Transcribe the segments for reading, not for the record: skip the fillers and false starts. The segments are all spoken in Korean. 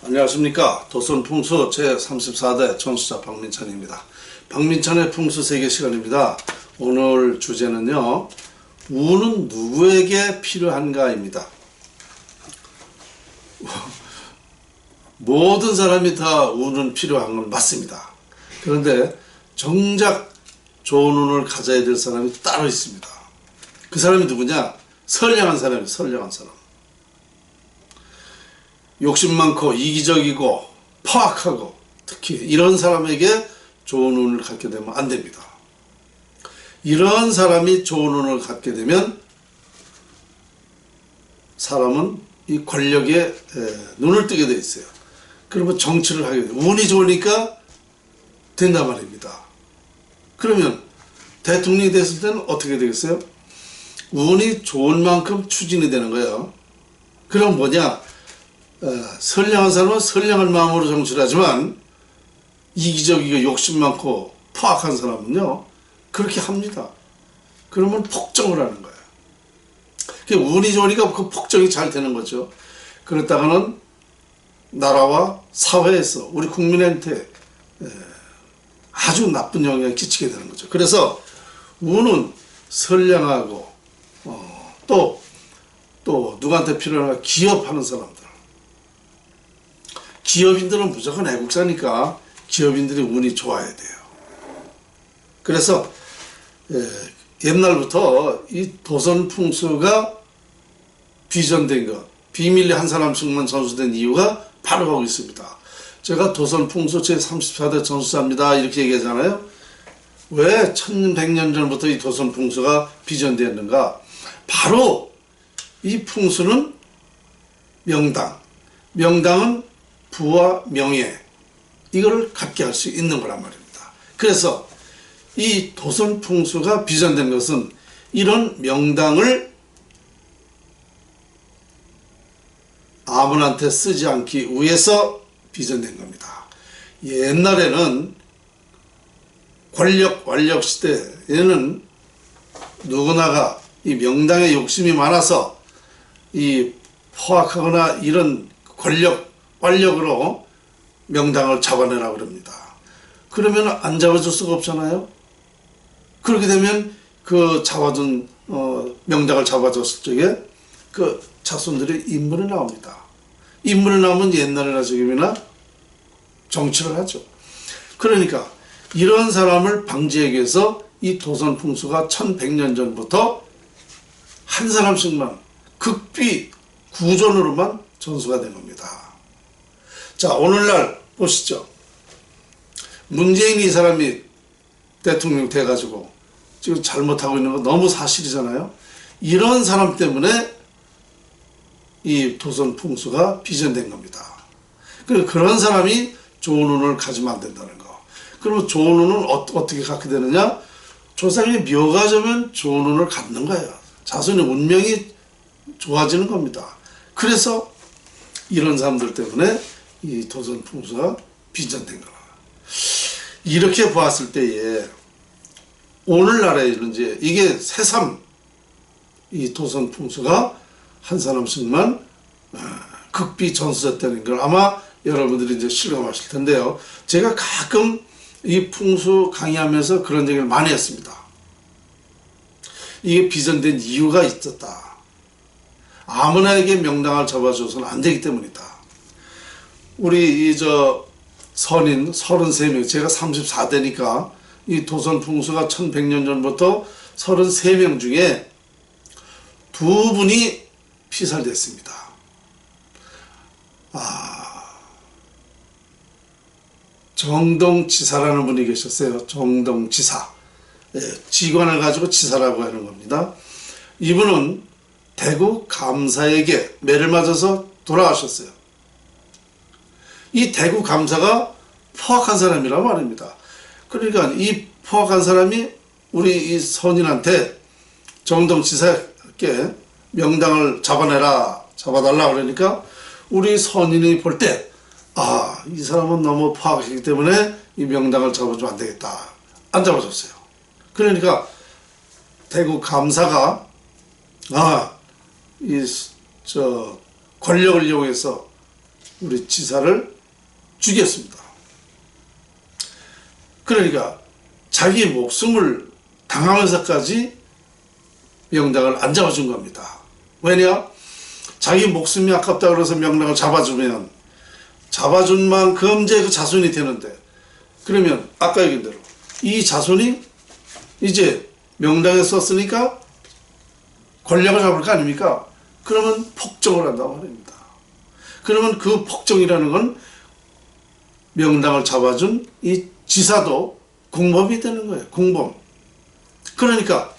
안녕하십니까. 도선풍수 제34대 전수자 박민찬입니다. 박민찬의 풍수세계 시간입니다. 오늘 주제는요, 운은 누구에게 필요한가입니다. 모든 사람이 다 운은 필요한 건 맞습니다. 그런데 정작 좋은 운을 가져야 될 사람이 따로 있습니다. 그 사람이 누구냐? 선량한 사람이에요. 선량한 사람. 욕심 많고 이기적이고 포악하고 특히 이런 사람에게 좋은 운을 갖게 되면 안 됩니다. 이런 사람이 좋은 운을 갖게 되면 사람은 이 권력에 눈을 뜨게 돼 있어요. 그러면 정치를 하게 돼요. 운이 좋으니까 된단 말입니다. 그러면 대통령이 됐을 때는 어떻게 되겠어요? 운이 좋은 만큼 추진이 되는 거예요. 그럼 뭐냐? 선량한 사람은 선량한 마음으로 정치를 하지만 이기적이고 욕심 많고 포악한 사람은요 그렇게 합니다. 그러면 폭정을 하는 거예요. 운이 좋으니까 그 폭정이 잘 되는 거죠. 그렇다가는 나라와 사회에서 우리 국민한테 아주 나쁜 영향을 끼치게 되는 거죠. 그래서 운은 선량하고 또 누구한테 필요한가? 기업하는 사람들. 기업인들은 무조건 애국자니까 기업인들이 운이 좋아야 돼요. 그래서 옛날부터 이 도선풍수가 비전된 것, 비밀리 한 사람씩만 전수된 이유가 바로 거기 있습니다. 제가 도선풍수 제34대 전수자입니다 이렇게 얘기하잖아요. 왜 1100년 전부터 이 도선풍수가 비전되었는가? 바로 이 풍수는 명당은 부와 명예, 이거를 갖게 할 수 있는 거란 말입니다. 그래서 이 도선풍수가 비전된 것은 이런 명당을 아무한테 쓰지 않기 위해서 비전된 겁니다. 옛날에는 권력 시대에는 누구나가 이 명당에 욕심이 많아서 이 포악하거나 이런 권력으로 명당을 잡아내라 그럽니다. 그러면 안 잡아줄 수가 없잖아요. 그렇게 되면 그 잡아둔 명당을 잡아줬을 적에 그 자손들의 인물이 나옵니다. 인물이 나오면 옛날이나 지금이나 정치를 하죠. 그러니까 이런 사람을 방지하기 위해서 이 도선풍수가 1100년 전부터 한 사람씩만 극비 구전으로만 전수가 된 겁니다. 자, 오늘날 보시죠. 문재인이 이 사람이 대통령 돼가지고 지금 잘못하고 있는 거 너무 사실이잖아요. 이런 사람 때문에 이 도선풍수가 비전된 겁니다. 그런 사람이 좋은 운을 가지면 안 된다는 거. 그러면 좋은 운은 어떻게 갖게 되느냐? 조상이 묘가 되면 좋은 운을 갖는 거예요. 자손의 운명이 좋아지는 겁니다. 그래서 이런 사람들 때문에 이 도선풍수가 비전된 거라. 이렇게 보았을 때에 오늘날에 이제 이게 새삼 이 도선풍수가 한 사람씩만 극비 전수됐다는 걸 아마 여러분들이 이제 실감하실 텐데요. 제가 가끔 이 풍수 강의하면서 그런 얘기를 많이 했습니다. 이게 비전된 이유가 있었다. 아무나에게 명당을 잡아줘서는 안 되기 때문이다. 우리 선인 33명, 제가 34대니까 이 도선풍수가 1100년 전부터 33명 중에 2분이 피살됐습니다. 정동지사라는 분이 계셨어요. 정동지사. 직원을 가지고 지사라고 하는 겁니다. 이분은 대구 감사에게 매를 맞아서 돌아가셨어요. 이 대구 감사가 포악한 사람이란 말입니다. 그러니까 이 포악한 사람이 우리 이 선인한테 정동지사께 명당을 잡아달라 그러니까 우리 선인이 볼 때 이 사람은 너무 포악하기 때문에 이 명당을 잡아주면 안 되겠다. 안 잡아줬어요. 그러니까 대구 감사가 권력을 이용해서 우리 지사를 죽였습니다. 그러니까 자기 목숨을 당하면서까지 명당을 안 잡아준 겁니다. 왜냐? 자기 목숨이 아깝다 그래서 명당을 잡아주면 잡아준 만큼 이제 그 자손이 되는데, 그러면 아까 얘기한 대로 이 자손이 이제 명당에 썼으니까 권력을 잡을 거 아닙니까? 그러면 폭정을 한단 말입니다. 그러면 그 폭정이라는 건 명당을 잡아준 이 지사도 공범이 되는 거예요. 공범. 그러니까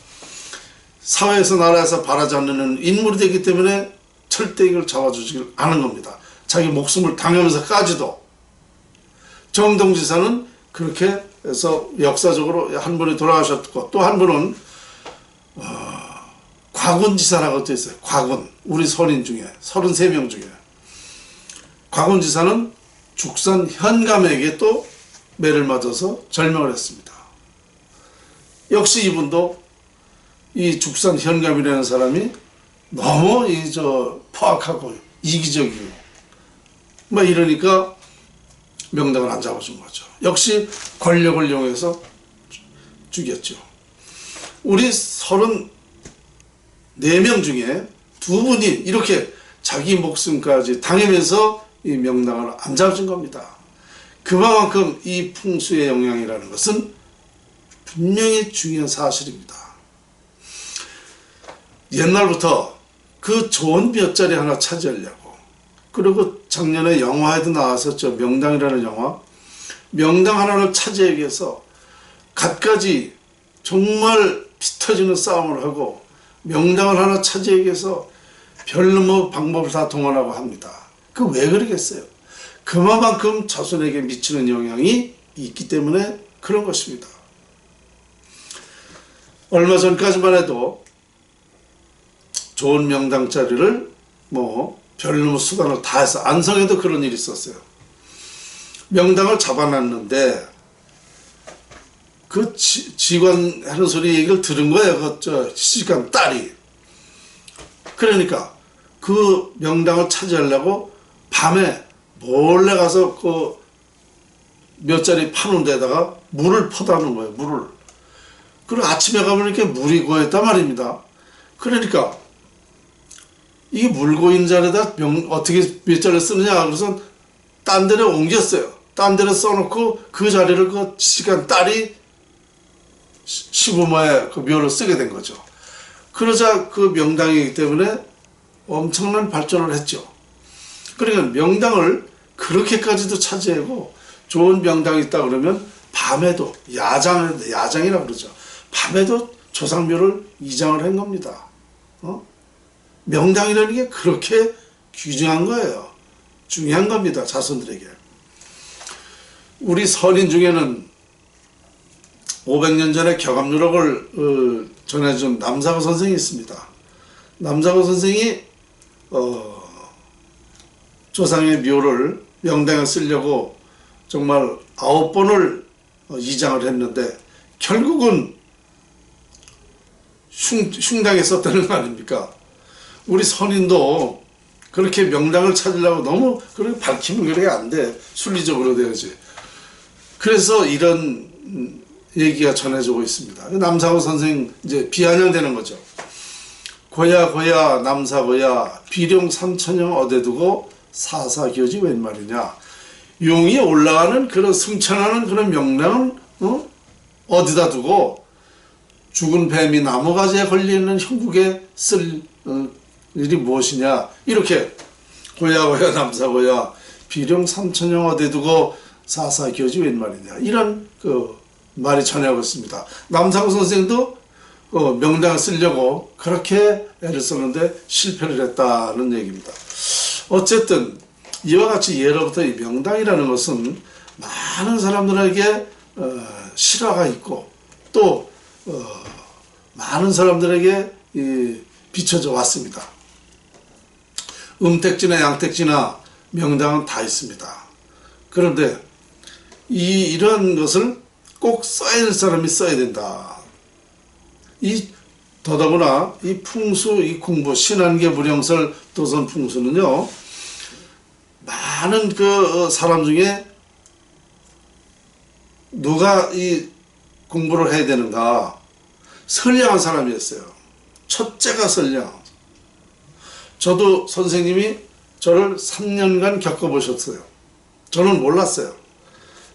사회에서 나라에서 바라지 않는 인물이 되기 때문에 절대 이걸 잡아주지를 않은 겁니다. 자기 목숨을 당하면서까지도. 정동지사는 그렇게 해서 역사적으로 한 분이 돌아가셨고, 또 한 분은 곽운지사라고 되어 있어요. 곽운. 우리 선인 중에 33명 중에 곽운지사는 죽산 현감에게 또 매를 맞아서 절명을 했습니다. 역시 이분도 이 죽산 현감이라는 사람이 너무 포악하고 이기적이고 뭐 이러니까 명당을 안 잡아준 거죠. 역시 권력을 이용해서 죽였죠. 우리 34명 중에 2분이 이렇게 자기 목숨까지 당하면서 이 명당을 안 잡아준 겁니다. 그만큼 이 풍수의 영향이라는 것은 분명히 중요한 사실입니다. 옛날부터 그 좋은 몇 자리 하나 차지하려고, 그리고 작년에 영화에도 나왔었죠. 명당이라는 영화. 명당 하나를 차지하기 위해서 갖가지 정말 피 터지는 싸움을 하고 명당을 하나 차지하기 위해서 별로 뭐 방법을 다 동원하고 합니다. 그 왜 그러겠어요? 그만큼 자손에게 미치는 영향이 있기 때문에 그런 것입니다. 얼마 전까지만 해도 좋은 명당 자리를 별로 수단을 다 해서, 안성에도 그런 일이 있었어요. 명당을 잡아놨는데 그 직원 하는 소리 얘기를 들은 거예요. 시집간 딸이. 그러니까 그 명당을 차지하려고 밤에 몰래 가서 그 몇 자리 파는 데다가 물을 퍼다는 거예요. 물을. 그리고 아침에 가면 이렇게 물이 고였단 말입니다. 그러니까 이 물 고인 자리에다 어떻게 몇 자리를 쓰느냐, 그래서 딴 데를 옮겼어요. 딴 데를 써놓고 그 자리를 그 시간 딸이 시부모의 그 묘를 쓰게 된 거죠. 그러자 그 명당이기 때문에 엄청난 발전을 했죠. 그러니까 명당을 그렇게까지도 차지하고 좋은 명당이 있다 그러면 밤에도 야장이라고 그러죠. 밤에도 조상묘를 이장을 한 겁니다. 명당이라는 게 그렇게 귀중한 거예요. 중요한 겁니다. 자손들에게. 우리 선인 중에는 500년 전에 격암유록을 전해준 남사고 선생이 있습니다. 남사고 선생이 조상의 묘를 명당에 쓰려고 정말 9번을 이장을 했는데 결국은 흉당에 썼다는 거 아닙니까? 우리 선인도 그렇게 명당을 찾으려고 너무 그렇게 밝히면 그렇게 안 돼. 순리적으로 돼야지. 그래서 이런 얘기가 전해지고 있습니다. 남사고 선생 이제 비아냥되는 거죠. 고야 남사고야 비룡 삼천형 어디 두고 사사교지 웬 말이냐. 용이 올라가는 그런 승천하는 그런 명랑은 어디다 두고 죽은 뱀이 나무가지에 걸려있는 형국에 쓸 일이 무엇이냐. 이렇게 고야 남사고야 비룡 삼천형 어디 두고 사사교지 웬 말이냐. 이런 말이 전해하고 있습니다. 남사고 선생도 명당을 쓰려고 그렇게 애를 썼는데 실패를 했다는 얘기입니다. 어쨌든 이와 같이 예로부터 이 명당이라는 것은 많은 사람들에게 실화가 있고 또 많은 사람들에게 비춰져 왔습니다. 음택지나 양택지나 명당은 다 있습니다. 그런데 이런 것을 꼭 써야 될 사람이 써야 된다. 더더구나 이 풍수, 이 공부, 신안계 무령설 도선 풍수는요, 많은 그 사람 중에 누가 이 공부를 해야 되는가? 선량한 사람이었어요. 첫째가 선량. 저도 선생님이 저를 3년간 겪어보셨어요. 저는 몰랐어요.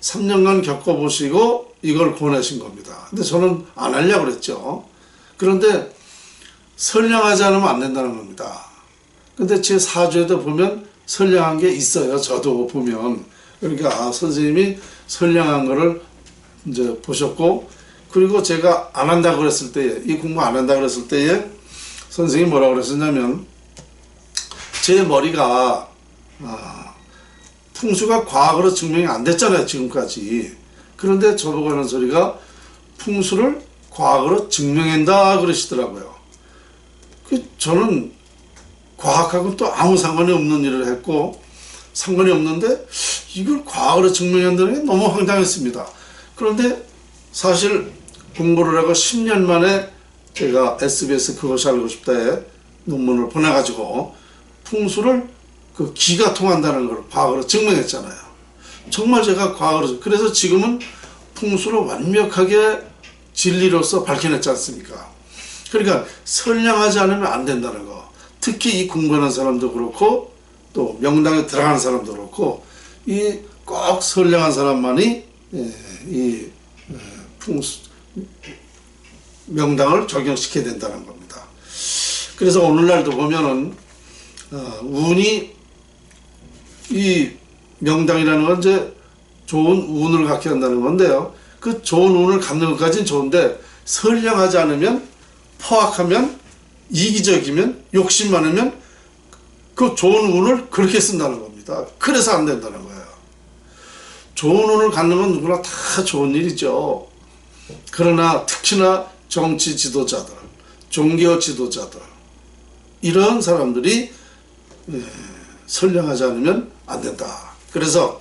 3년간 겪어보시고 이걸 권하신 겁니다. 근데 저는 안 하려고 그랬죠. 그런데 선량하지 않으면 안 된다는 겁니다. 근데 제 사주에도 보면 선량한 게 있어요. 저도 보면. 그러니까 선생님이 선량한 거를 이제 보셨고, 그리고 제가 안 한다고 그랬을 때에, 이 공부 안 한다고 그랬을 때에 선생님이 뭐라고 그랬었냐면, 제 머리가 풍수가 과학으로 증명이 안 됐잖아요, 지금까지. 그런데 저보고 하는 소리가 풍수를 과학으로 증명한다 그러시더라고요. 저는 과학하고는 또 아무 상관이 없는 일을 했고, 상관이 없는데 이걸 과학으로 증명한다는 게 너무 황당했습니다. 그런데 사실 공부를 하고 10년 만에 제가 SBS 그것이 알고 싶다에 논문을 보내가지고 풍수를 그 기가 통한다는 걸 과학으로 증명했잖아요. 정말 제가 과학으로, 그래서 지금은 풍수를 완벽하게 진리로서 밝혀냈지 않습니까? 그러니까 선량하지 않으면 안 된다는 거. 특히 이 공부하는 사람도 그렇고 또 명당에 들어가는 사람도 그렇고 이 꼭 선량한 사람만이 이 풍수 명당을 적용시켜야 된다는 겁니다. 그래서 오늘날도 보면은 운이, 이 명당이라는 건 이제 좋은 운을 갖게 한다는 건데요. 그 좋은 운을 갖는 것까지는 좋은데 선량하지 않으면, 포악하면, 이기적이면, 욕심 많으면 그 좋은 운을 그렇게 쓴다는 겁니다. 그래서 안 된다는 거예요. 좋은 운을 갖는 건 누구나 다 좋은 일이죠. 그러나 특히나 정치 지도자들, 종교 지도자들, 이런 사람들이 선량하지 않으면 안 된다. 그래서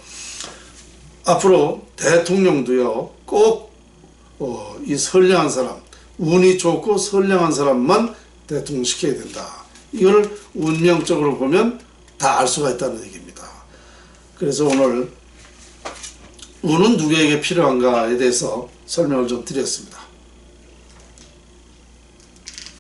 앞으로 대통령도요, 꼭 이 선량한 사람, 운이 좋고 선량한 사람만 대통령 시켜야 된다. 이걸 운명적으로 보면 다 알 수가 있다는 얘기입니다. 그래서 오늘 운은 누구에게 필요한가에 대해서 설명을 좀 드렸습니다.